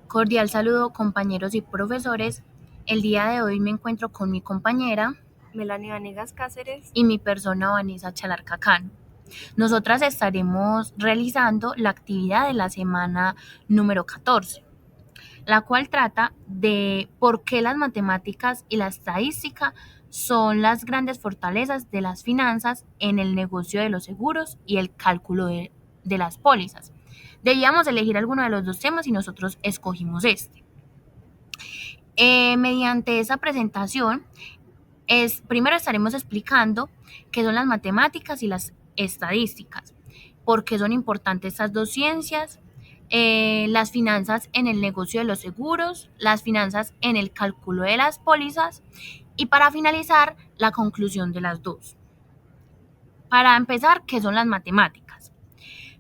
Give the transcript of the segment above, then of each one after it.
Cordial saludo, compañeros y profesores. El día de hoy me encuentro con mi compañera Melanie Vanegas Cáceres. y mi persona Vanessa Chalarca Cano. Nosotras estaremos realizando la actividad de la semana número 14, la cual trata de por qué las matemáticas y la estadística son las grandes fortalezas de las finanzas en el negocio de los seguros y el cálculo de las pólizas. Debíamos elegir alguno de los dos temas y nosotros escogimos este. Mediante esa presentación, primero estaremos explicando qué son las matemáticas y las estadísticas, por qué son importantes estas dos ciencias, las finanzas en el negocio de los seguros, las finanzas en el cálculo de las pólizas y para finalizar, la conclusión de las dos. Para empezar, ¿qué son las matemáticas?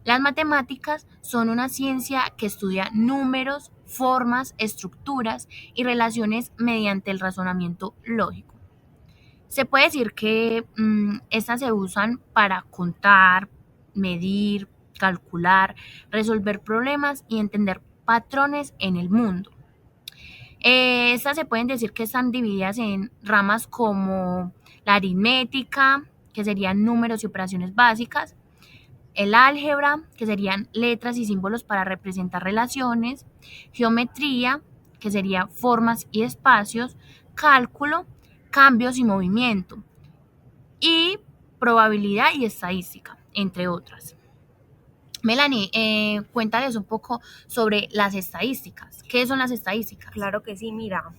Las matemáticas son una ciencia que estudia números, formas, estructuras y relaciones mediante el razonamiento lógico. Se puede decir que estas se usan para contar, medir, calcular, resolver problemas y entender patrones en el mundo. Estas se pueden decir que están divididas en ramas como la aritmética, que serían números y operaciones básicas, el álgebra, que serían letras y símbolos para representar relaciones, geometría, que sería formas y espacios, cálculo, cambios y movimiento, y probabilidad y estadística, entre otras. Melanie, cuéntales un poco sobre las estadísticas. ¿Qué son las estadísticas? Claro que sí, mira,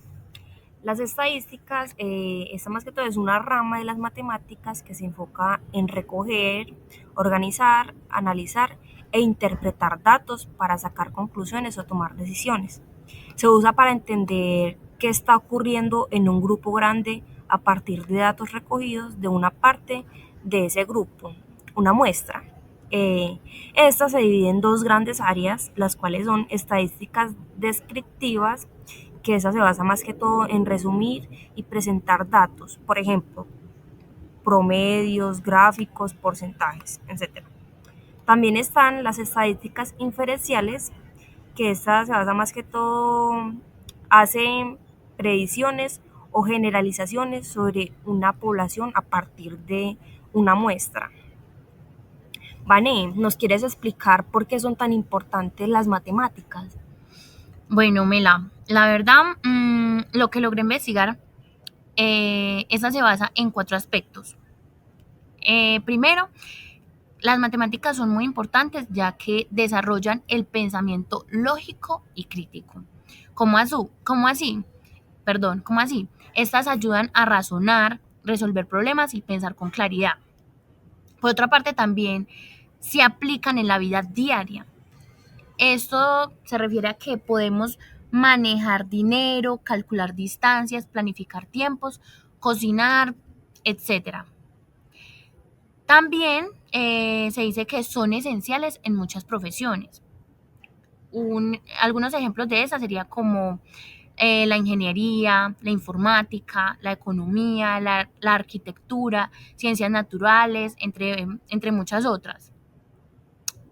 las estadísticas, esta más que todo es una rama de las matemáticas que se enfoca en recoger, organizar, analizar e interpretar datos para sacar conclusiones o tomar decisiones. Se usa para entender qué está ocurriendo en un grupo grande a partir de datos recogidos de una parte de ese grupo, una muestra. Eh, Esta se divide en dos grandes áreas, las cuales son estadísticas descriptivas, que esa se basa más que todo en resumir y presentar datos, por ejemplo, promedios, gráficos, porcentajes, etc. También están las estadísticas inferenciales, que esta se basa más que todo, hacen predicciones o generalizaciones sobre una población a partir de una muestra. Vané, ¿nos quieres explicar por qué son tan importantes las matemáticas? Bueno, Mela, la verdad, lo que logré investigar, esa se basa en cuatro aspectos. Primero, las matemáticas son muy importantes ya que desarrollan el pensamiento lógico y crítico. ¿Cómo así? Perdón, ¿cómo así? Estas ayudan a razonar, resolver problemas y pensar con claridad. Por otra parte, también se aplican en la vida diaria. Esto se refiere a que podemos manejar dinero, calcular distancias, planificar tiempos, cocinar, etcétera. También se dice que son esenciales en muchas profesiones. Algunos ejemplos de esas sería como la ingeniería, la informática, la economía, la arquitectura, ciencias naturales, entre muchas otras.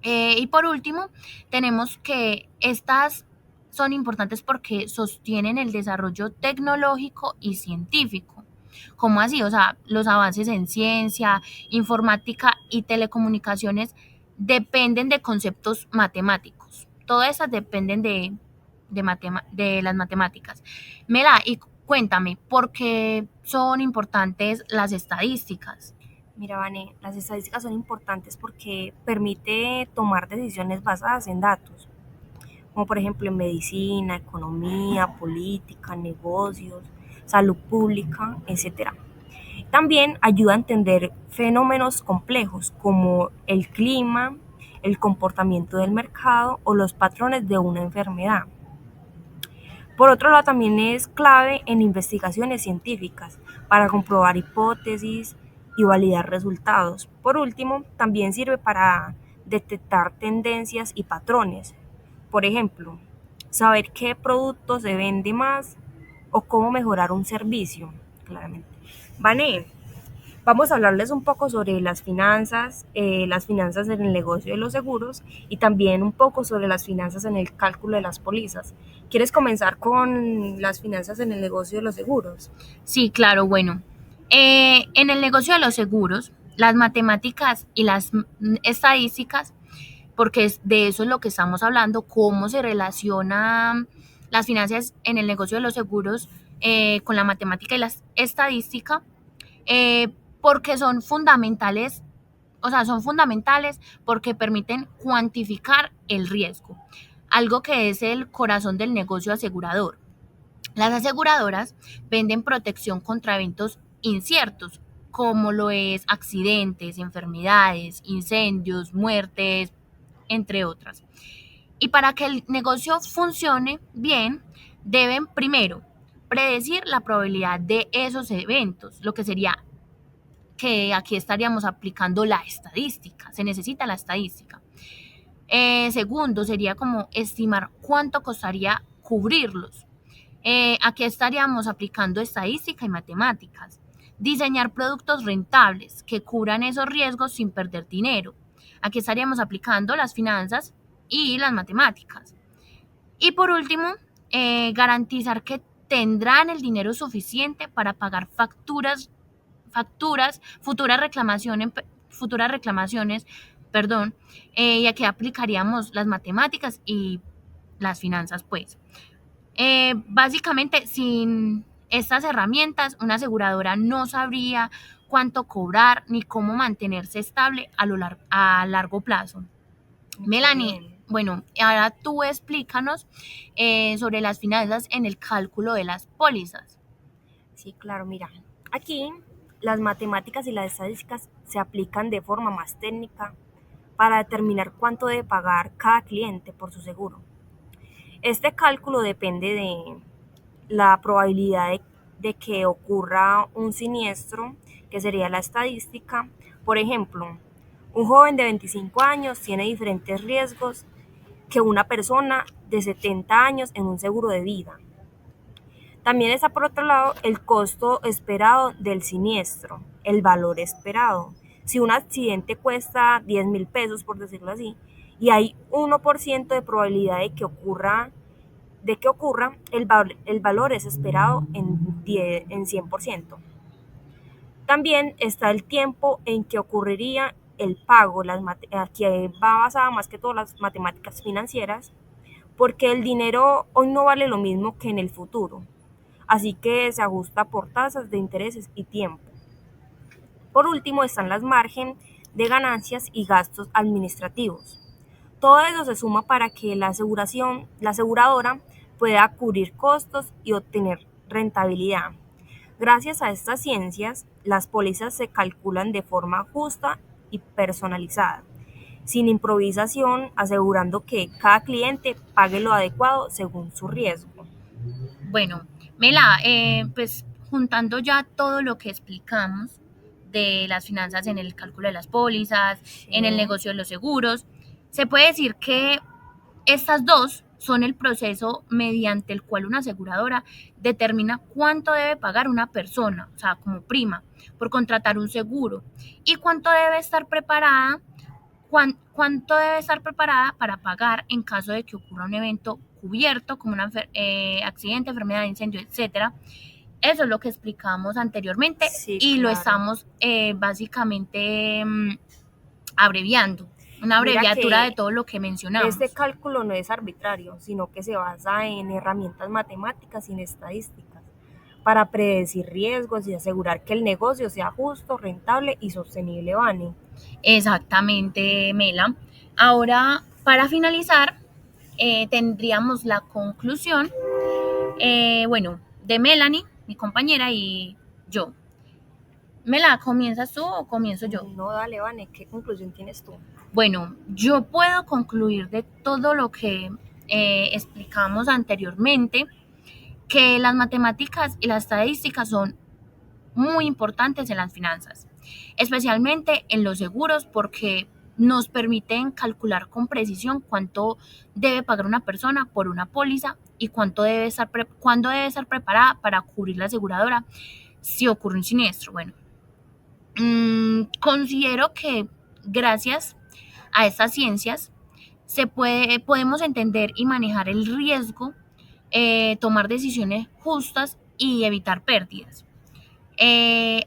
Y por último, tenemos que estas son importantes porque sostienen el desarrollo tecnológico y científico. ¿Cómo así? O sea, los avances en ciencia, informática y telecomunicaciones dependen de conceptos matemáticos. Todas estas dependen de las matemáticas. Mela, y cuéntame, ¿por qué son importantes las estadísticas? Mira, Vane, las estadísticas son importantes porque permite tomar decisiones basadas en datos, como por ejemplo en medicina, economía, política, negocios, salud pública, etcétera. También ayuda a entender fenómenos complejos como el clima, el comportamiento del mercado o los patrones de una enfermedad. Por otro lado, también es clave en investigaciones científicas para comprobar hipótesis y validar resultados. Por último, también sirve para detectar tendencias y patrones. Por ejemplo, saber qué producto se vende más o cómo mejorar un servicio, claramente. Vané, Vamos a hablarles un poco sobre las finanzas en el negocio de los seguros y también un poco sobre las finanzas en el cálculo de las pólizas. ¿Quieres comenzar con las finanzas en el negocio de los seguros? Sí, claro, bueno. En el negocio de los seguros, las matemáticas y las estadísticas, porque de eso es lo que estamos hablando, cómo se relacionan las finanzas en el negocio de los seguros con la matemática y la estadística, eh, porque son fundamentales, o sea, son fundamentales porque permiten cuantificar el riesgo, algo que es el corazón del negocio asegurador. Las aseguradoras venden protección contra eventos inciertos, como lo es accidentes, enfermedades, incendios, muertes, entre otras. Y para que el negocio funcione bien, deben primero predecir la probabilidad de esos eventos, lo que sería que aquí estaríamos aplicando la estadística, se necesita la estadística. Segundo, sería como estimar cuánto costaría cubrirlos. Aquí estaríamos aplicando estadística y matemáticas. Diseñar productos rentables que cubran esos riesgos sin perder dinero. Aquí estaríamos aplicando las finanzas y las matemáticas. Y por último, garantizar que tendrán el dinero suficiente para pagar facturas, futuras reclamaciones, perdón, y aquí aplicaríamos las matemáticas y las finanzas, pues. Básicamente, sin estas herramientas, una aseguradora no sabría cuánto cobrar ni cómo mantenerse estable a largo plazo. Melanie, Bien. bueno, ahora tú explícanos sobre las finanzas en el cálculo de las pólizas. Sí, claro, mira, aquí las matemáticas y las estadísticas se aplican de forma más técnica para determinar cuánto debe pagar cada cliente por su seguro. Este cálculo depende de la probabilidad de que ocurra un siniestro, que sería la estadística. Por ejemplo, un joven de 25 años tiene diferentes riesgos que una persona de 70 años en un seguro de vida. También está por otro lado el costo esperado del siniestro, el valor esperado. Si un accidente cuesta 10.000 pesos, por decirlo así, y hay 1% de probabilidad de que ocurra, el valor es esperado en 100%. También está el tiempo en que ocurriría el pago, aquí va basada más que todo las matemáticas financieras, porque el dinero hoy no vale lo mismo que en el futuro, así que se ajusta por tasas de intereses y tiempo. Por último están las margen de ganancias y gastos administrativos. Todo eso se suma para que la aseguradora pueda cubrir costos y obtener rentabilidad. Gracias a estas ciencias, las pólizas se calculan de forma justa y personalizada, sin improvisación, asegurando que cada cliente pague lo adecuado según su riesgo. Bueno, Mela, pues juntando ya todo lo que explicamos de las finanzas en el cálculo de las pólizas, en el Sí, negocio de los seguros, se puede decir que estas dos son el proceso mediante el cual una aseguradora determina cuánto debe pagar una persona, o sea, como prima, por contratar un seguro y cuánto debe estar preparada para pagar en caso de que ocurra un evento cubierto como un accidente, enfermedad, incendio, etcétera. Eso es lo que explicamos anteriormente sí, y lo claro. estamos básicamente abreviando, una Mira abreviatura de que todo lo que este mencionamos. cálculo no es arbitrario, sino que se basa en herramientas matemáticas y estadísticas para predecir riesgos y asegurar que el negocio sea justo, rentable y sostenible, Vane. Exactamente, Mela. Ahora, para finalizar, tendríamos la conclusión, bueno, de Melanie, mi compañera, y yo. Mela, ¿comienzas tú o comienzo yo? No, dale, Vane, ¿qué conclusión tienes tú? Bueno, yo puedo concluir de todo lo que explicamos anteriormente que las matemáticas y las estadísticas son muy importantes en las finanzas, especialmente en los seguros porque nos permiten calcular con precisión cuánto debe pagar una persona por una póliza y cuándo debe estar preparada para cubrir la aseguradora si ocurre un siniestro. Bueno, Considero que gracias a estas ciencias podemos entender y manejar el riesgo, tomar decisiones justas y evitar pérdidas.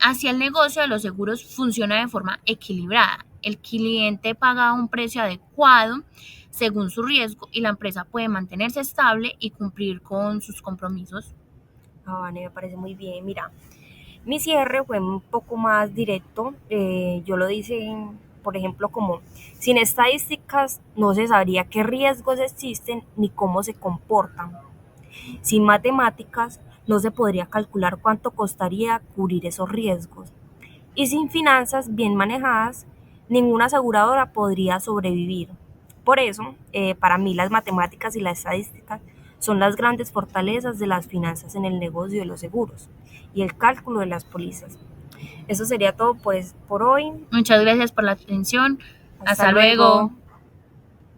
Así el negocio de los seguros funciona de forma equilibrada. El cliente paga un precio adecuado según su riesgo y la empresa puede mantenerse estable y cumplir con sus compromisos. Ah, vale, me parece muy bien. Mira, mi cierre fue un poco más directo. Yo lo hice, por ejemplo, como sin estadísticas no se sabría qué riesgos existen ni cómo se comportan. Sin matemáticas no se podría calcular cuánto costaría cubrir esos riesgos. Y sin finanzas bien manejadas, ninguna aseguradora podría sobrevivir. Por eso, para mí las matemáticas y las estadísticas son las grandes fortalezas de las finanzas en el negocio de los seguros y el cálculo de las pólizas. Eso sería todo pues por hoy. Muchas gracias por la atención. Hasta Hasta luego. luego.